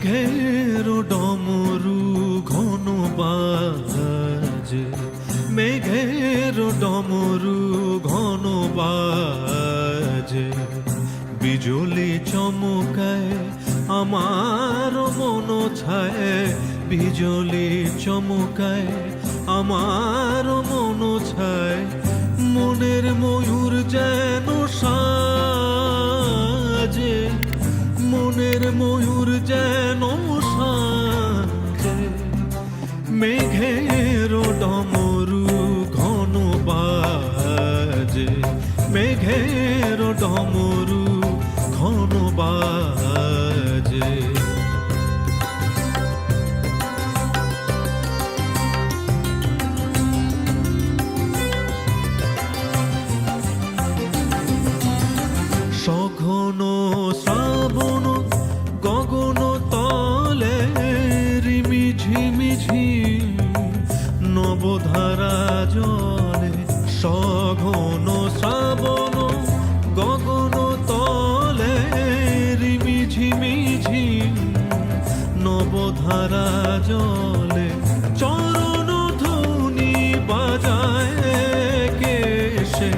মেঘের ডমরু ঘন বাজে, মেঘের ডমরু ঘন বাজে, বিজুলি চমকায় আমার মন ছায়, বিজুলি চমকায় আমার মন ছায়, মনের ময়ূর যেন সাজে, মনের ময়ূর যেন সাজে, মেঘের ডমরু ঘন বাজে, মেঘের ডমরু ঘন বাজে। সঘন শ্রাবণ গগন তলে রিমি ঝিমিঝি নবধারা জলে, সঘন শ্রাবণ গগন তলে রিমি ঝিমিঝি নবধারা জলে, চরণ ধ্বনি বাজায় কেশে,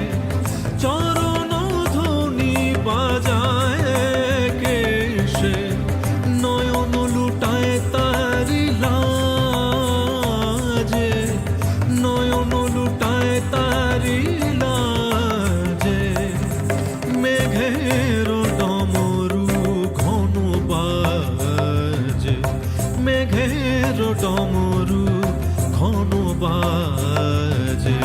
চরণ ধ্বনি বাজায় কেশে, নয়ন লুটায় তারি লাজে, নয়ন লুটায় তারি লাজে, মেঘের ডমরু ঘন বাজে, মেঘের ডমরু ঘন বাজে।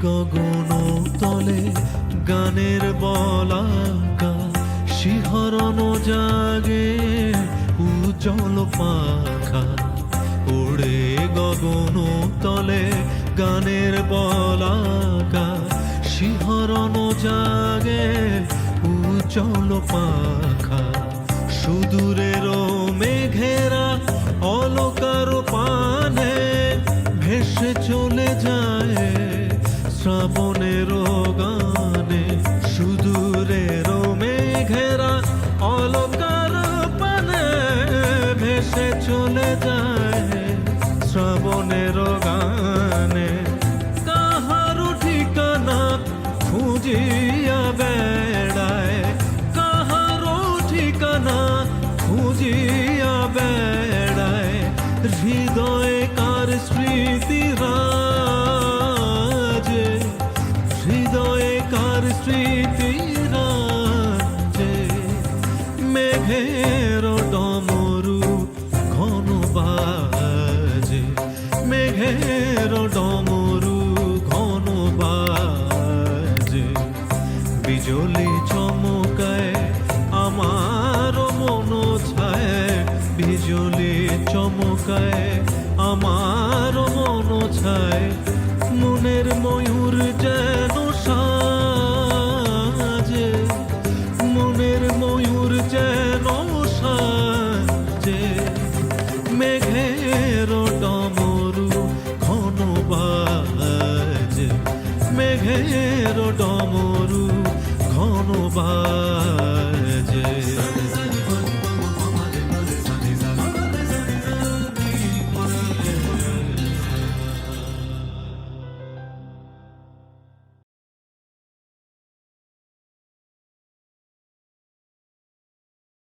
গগন তলে গানের বলাকা, শিহরণ জাগে উজ্জ্বল পাখা, ওড়ে গগন তলে গানের বলাকা, শিহরণ জাগে উজ্জ্বল পাখা, সুদূরের মেঘেরা অলকার পানে ভেসে চলে যায় শ্রাবণের গানে, সুদূরের মেঘেরা অলকার পানে ভেসে চলে যায় শ্রাবণের গানে, কাহারো ঠিকানা খুঁজিয়া বেড়ায়, কাহারো ঠিকানা খুঁজিয়া বেড়ায়, হৃদয়ে কার স্মৃতি রাজে, হৃদয়ে কার স্মৃতি রাজে, মেঘের ডমরু ঘন বাজে, মেঘের ডমরু ঘন বাজে, বিজুলি চমকায় আমার মন ছায়, বিজুলি চমকায় আমার মন ছায়, মনের ময়ূর যেন সাজে, মনের ময়ূর যেন সাজে, মেঘের ডমরু ঘন বাজে, মেঘের ডমরু ঘন বাজে।